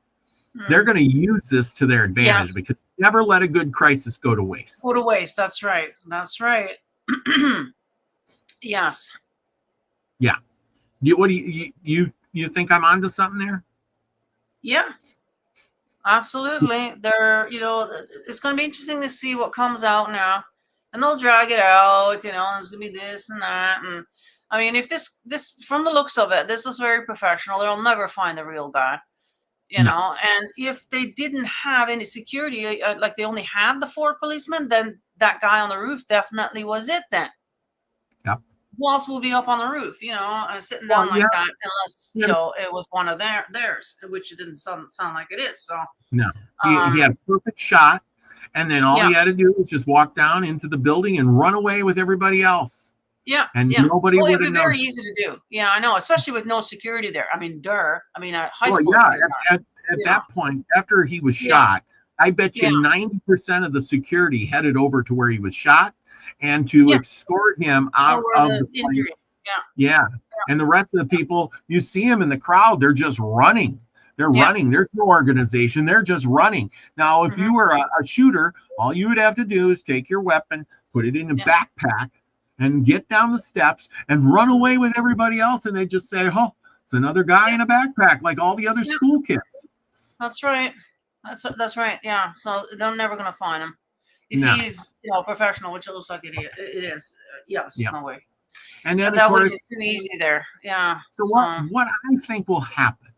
They're going to use this to their advantage because never let a good crisis go to waste. Go to waste. That's right. Yes. Yeah. What do you think I'm onto something there? Yeah. Absolutely. It's going to be interesting to see what comes out now, and they'll drag it out. There's going to be this and that, and I mean, if this from the looks of it, this was very professional. They'll never find the real guy. And if they didn't have any security, like they only had the 4 policemen, then that guy on the roof definitely was it then. Yep. Who else will be up on the roof, sitting down like that, unless, it was one of theirs, which it didn't sound like it is. So no, he had a perfect shot. And then all he had to do was just walk down into the building and run away with everybody else. Yeah. And nobody would have known. It'd be very easy to do. Yeah, I know, especially with no security there. I mean, high school. At that point, after he was shot, I bet you 90% of the security headed over to where he was shot and to escort him out of the place. Yeah. And the rest of the people, you see him in the crowd, they're just running. They're running. There's no organization. They're just running. Now, if you were a shooter, all you would have to do is take your weapon, put it in a backpack, and get down the steps and run away with everybody else. And they just say, oh, it's another guy in a backpack, like all the other school kids. That's right. That's right. Yeah. So they're never going to find him. If he's, professional, which it looks like it is. Yes. No way. And then, that of course, would be too easy there. Yeah. So what I think will happen,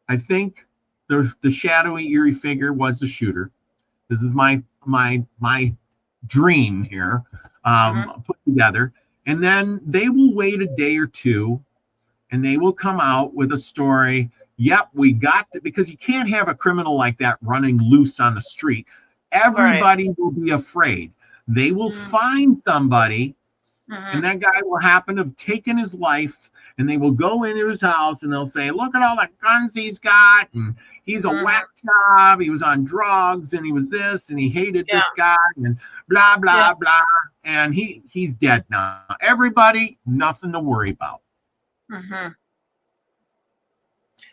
I think the shadowy, eerie figure was the shooter. This is my dream here, put together. And then they will wait a day or two, and they will come out with a story. Yep, we got it, because you can't have a criminal like that running loose on the street. Everybody will be afraid. They will find somebody, and that guy will happen to have taken his life, and they will go into his house and they'll say, look at all the guns he's got, and he's a whack job, he was on drugs, and he was this, and he hated this guy, and blah, blah, blah. And he's dead now. Everybody, nothing to worry about.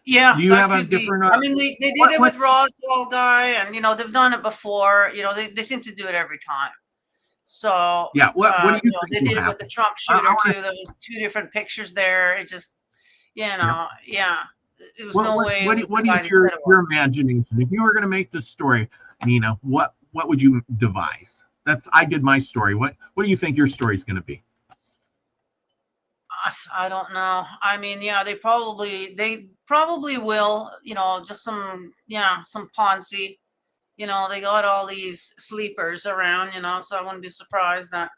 Yeah, do you have a different? I mean, they did it with Roswell guy, and they've done it before. They seem to do it every time. So what do you think they did it with the Trump shooter too. There was 2 different pictures there. It just, there was no way. What is your imagination? If you were going to make this story, Nina, what would you devise? I did my story. What do you think your story is going to be? I don't know. I mean, they probably will, just some Ponzi, they got all these sleepers around, so I wouldn't be surprised that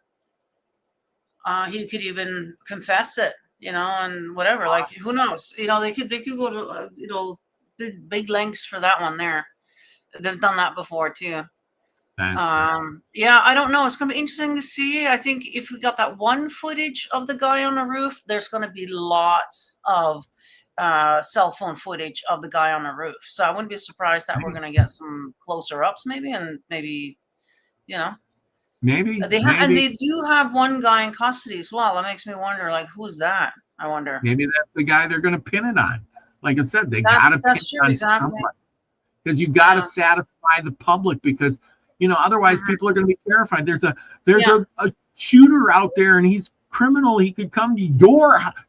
he could even confess it, and whatever, like, who knows, they could go to, big lengths for that one there. They've done that before too. Yeah, I don't know. It's going to be interesting to see. I think if we got that one footage of the guy on the roof, there's going to be lots of cell phone footage of the guy on the roof. So I wouldn't be surprised that we're going to get some closer ups, maybe, and maybe, Maybe. And they do have one guy in custody as well. That makes me wonder, like, who's that? I wonder. Maybe that's the guy they're going to pin it on. Like I said, they got to pin it on exactly. because you got to satisfy the public because otherwise people are going to be terrified. There's a shooter out there and he's criminal. He could come to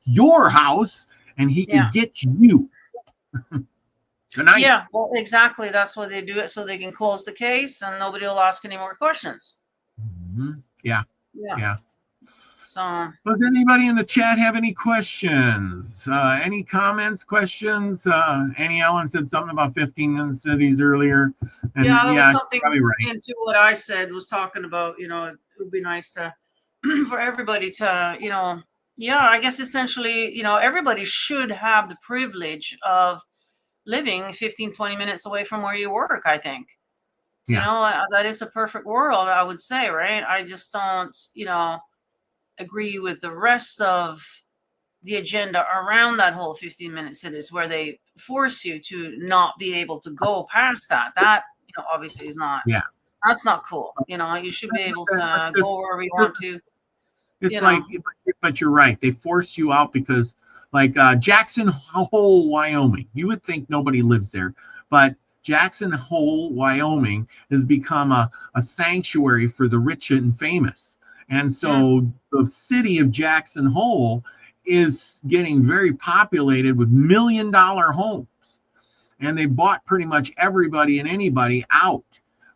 your house and he can get you tonight. Yeah, well, exactly. That's why they do it, so they can close the case and nobody will ask any more questions. Mm-hmm. Yeah. So, does anybody in the chat have any questions? Any comments, questions? Annie Ellen said something about 15 minute cities earlier. And that was something probably right. into what I said, was talking about, it would be nice to, for everybody to, I guess essentially, everybody should have the privilege of living 15, 20 minutes away from where you work, I think. That is a perfect world, I would say, right? I just don't, agree with the rest of the agenda around that whole 15-minute cities where they force you to not be able to go past that. That, obviously is not, that's not cool. You should be able to go wherever you want to. It's like, but you're right. They force you out because like Jackson Hole, Wyoming, you would think nobody lives there, but Jackson Hole, Wyoming has become a sanctuary for the rich and famous. And so the city of Jackson Hole is getting very populated with $1 million homes. And they bought pretty much everybody and anybody out.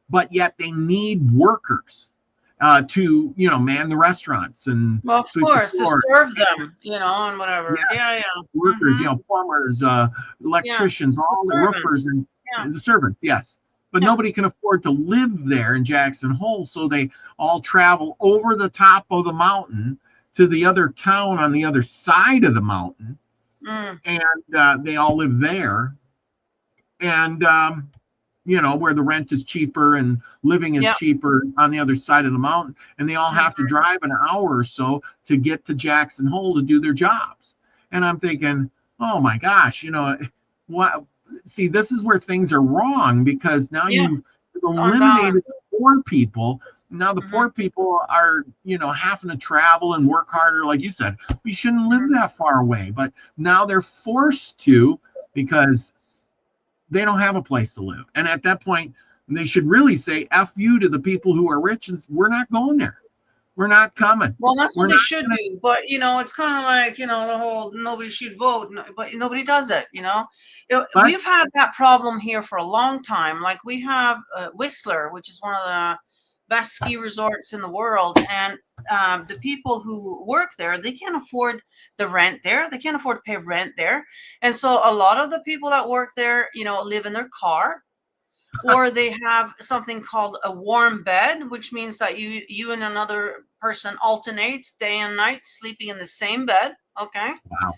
But yet they need workers to, man the restaurants. And well, of course, to serve them, and whatever. Yeah. Workers, plumbers, electricians, all the roofers and the servants, yes. But nobody can afford to live there in Jackson Hole, so they all travel over the top of the mountain to the other town on the other side of the mountain, and they all live there. And where the rent is cheaper and living is cheaper on the other side of the mountain, and they all have to drive an hour or so to get to Jackson Hole to do their jobs. And I'm thinking, oh my gosh, what? See, this is where things are wrong because now you've eliminated the poor people. Now the poor people are, having to travel and work harder. Like you said, we shouldn't live that far away, but now they're forced to because they don't have a place to live. And at that point, they should really say F you to the people who are rich and we're not going there. We're not coming. Well, that's what they should do. But, it's kind of like, the whole nobody should vote, but nobody does it, We've had that problem here for a long time. Like we have Whistler, which is one of the best ski resorts in the world. And the people who work there, they can't afford the rent there. They can't afford to pay rent there. And so a lot of the people that work there, live in their car. Or they have something called a warm bed, which means that you and another person alternate day and night, sleeping in the same bed. Okay. Wow.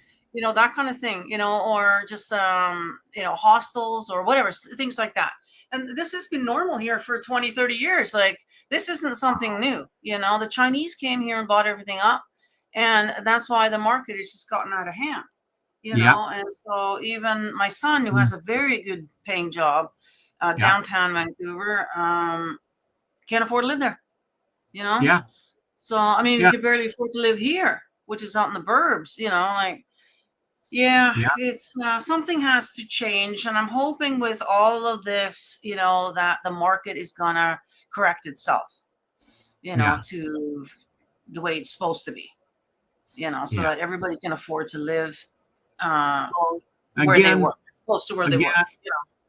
That kind of thing, or just, hostels or whatever, things like that. And this has been normal here for 20, 30 years. Like, this isn't something new. The Chinese came here and bought everything up. And that's why the market has just gotten out of hand, And so even my son, who has a very good paying job, downtown Vancouver, can't afford to live there, So, I mean, you could barely afford to live here, which is out in the burbs, it's something has to change. And I'm hoping with all of this, that the market is going to correct itself, to the way it's supposed to be, so that everybody can afford to live where they work, close to where they work,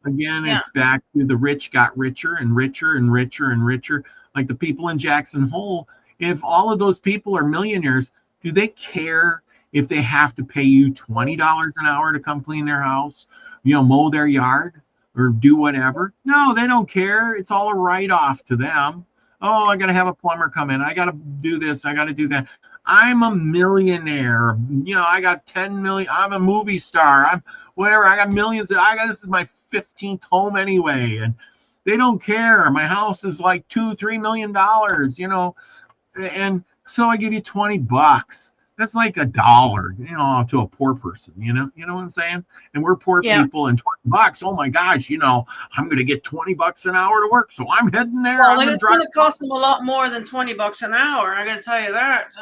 Again, it's back to the rich got richer and richer and richer and richer. Like the people in Jackson Hole, if all of those people are millionaires, do they care if they have to pay you $20 an hour to come clean their house, mow their yard or do whatever? No, they don't care. It's all a write-off to them. Oh, I got to have a plumber come in. I got to do this. I got to do that. I'm a millionaire. I got 10 million. I'm a movie star. I'm whatever. I got millions. This is my 15th home anyway. And They don't care. My house is like $2-3 million, you know, and so I give you $20. That's like $1, you know, to a poor person, you know what I'm saying? And we're poor Yeah. people, and $20, oh my gosh, you know, I'm going to get $20 an hour to work. So I'm heading there. Well, I'm then gonna it's drive going to cost them a lot more than $20 an hour. I'm going to tell you that.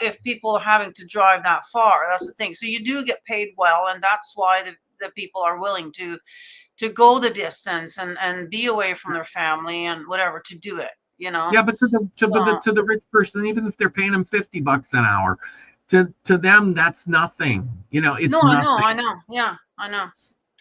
If people are having to drive that far, that's the thing. So you do get paid well, and that's why the people are willing to go the distance and be away from their family and whatever to do it. You know. Yeah, but to the rich person, even if they're paying them $50 an hour, to them that's nothing. You know, it's nothing. I know. Yeah, I know.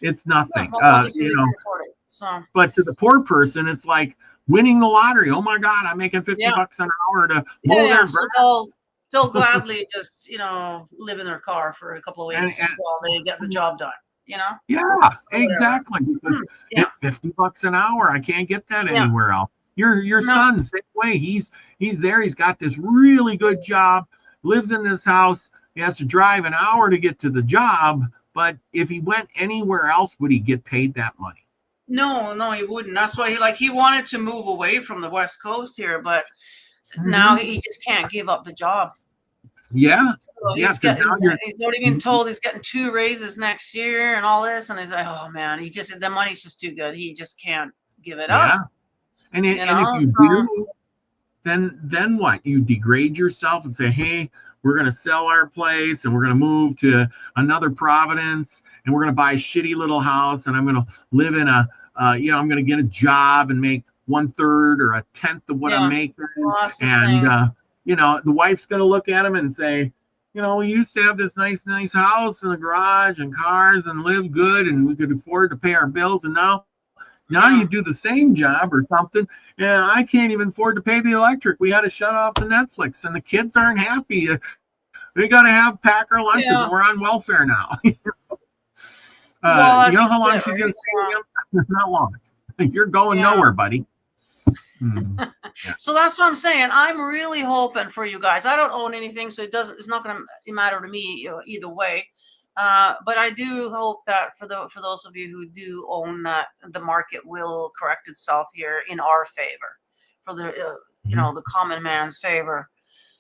It's nothing. Yeah, well, obviously You they know, can afford it. So. but to the poor person, it's like winning the lottery. Oh my God, I'm making $50 an hour to mow their grass. So they'll gladly just, you know, live in their car for a couple of weeks while they get the job done. You know? Yeah, exactly. Because it's $50 an hour. I can't get that anywhere else. Your son, same way. He's there. He's got this really good job. Lives in this house. He has to drive an hour to get to the job. But if he went anywhere else, would he get paid that money? No, he wouldn't. That's why he wanted to move away from the West Coast here, but now he just can't give up the job. Yeah. So he's already been told he's getting 2 raises next year and all this, and he's like, oh man, the money's just too good. He just can't give it up. And if you do, then what? You degrade yourself and say, hey, we're going to sell our place and we're going to move to another province and we're going to buy a shitty little house and I'm going to live in I'm going to get a job and make 1/3 or 1/10 of what I'm making. Well, and, the wife's going to look at him and say, we used to have this nice house and a garage and cars and live good and we could afford to pay our bills. And now you do the same job or something. Yeah, I can't even afford to pay the electric. We had to shut off the Netflix and the kids aren't happy. We got to pack our lunches and we're on welfare now. Well, you know how long she's going to stay? Not long. You're going nowhere, buddy. So that's what I'm saying. I'm really hoping for you guys. I don't own anything, so it's not going to matter to me either way. But I do hope that for those of you who do own that, the market will correct itself here in our favor, for the the common man's favor,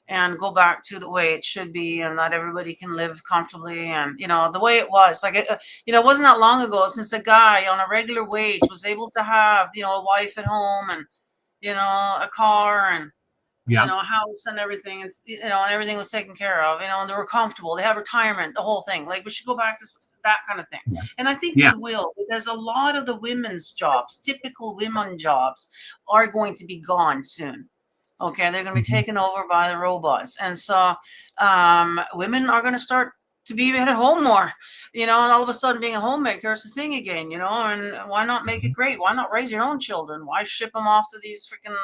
and go back to the way it should be, and that everybody can live comfortably, and the way it was. Like it wasn't that long ago since a guy on a regular wage was able to have a wife at home and a car and a house and everything, and and everything was taken care of, and they were comfortable. They have retirement, the whole thing. Like we should go back to that kind of thing. And I think we will, because a lot of the women's jobs, typical women jobs, are going to be gone soon. Okay, they're going to be taken over by the robots, and so women are going to start to be at home more. And all of a sudden being a homemaker is a thing again. And why not make it great? Why not raise your own children? Why ship them off to these freaking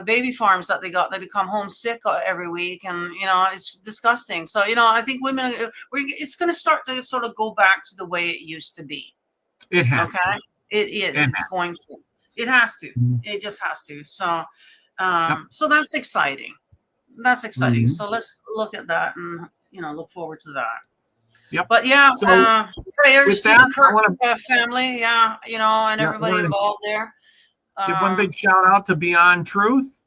baby farms that they come home sick every week, and it's disgusting. So I think women, it's going to start to sort of go back to the way it used to be. It has to. It is. It's going to. It has to. It just has to. So so that's exciting. So let's look at that and look forward to that. Yep. But prayers to the Kirk family, and everybody involved there. Give one big shout out to Beyond Truth.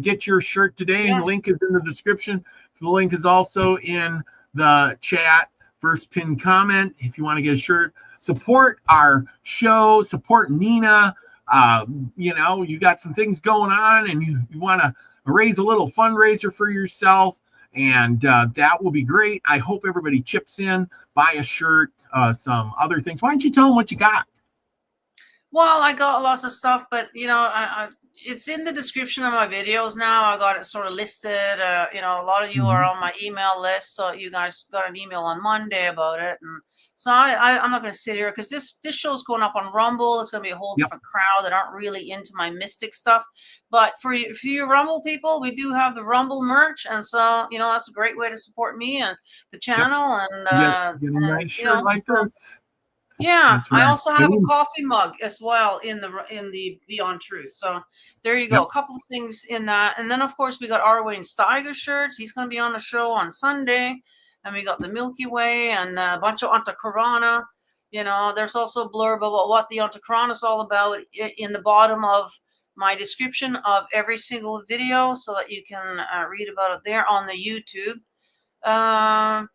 Get your shirt today. Yes. Link is in the description. The link is also in the chat. First pinned comment. If you want to get a shirt, support our show. Support Nina. You got some things going on, and you want to raise a little fundraiser for yourself, and that will be great. I hope everybody chips in, buy a shirt, some other things. Why don't you tell them what you got? Well, I got lots of stuff, but it's in the description of my videos now. I got it sort of listed. A lot of you are on my email list, so you guys got an email on Monday about it, and so I'm not going to sit here because this show's going up on Rumble. It's going to be a whole different crowd that aren't really into my mystic stuff. But for you Rumble people, we do have the Rumble merch, and so that's a great way to support me and the channel. And get a nice shirt like this. Yeah, right. I also have a coffee mug as well in the Beyond Truth. So there you go. A couple of things in that. And then, of course, we got Arwayne Steiger shirts. He's going to be on the show on Sunday. And we got the Milky Way and a bunch of Anta Corona. There's also a blurb about what the Ontocron is all about in the bottom of my description of every single video, so that you can read about it there on the YouTube. I'm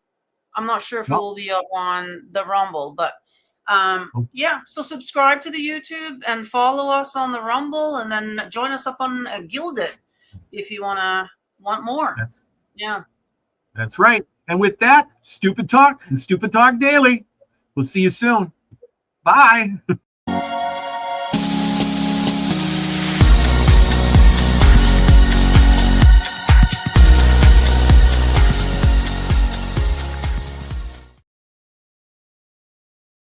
not sure if it will be up on the Rumble, but yeah, so subscribe to the YouTube and follow us on the Rumble, and then join us up on Gilded if you want more. Yeah. That's right. And with that, Stupid Talk Daily. We'll see you soon. Bye.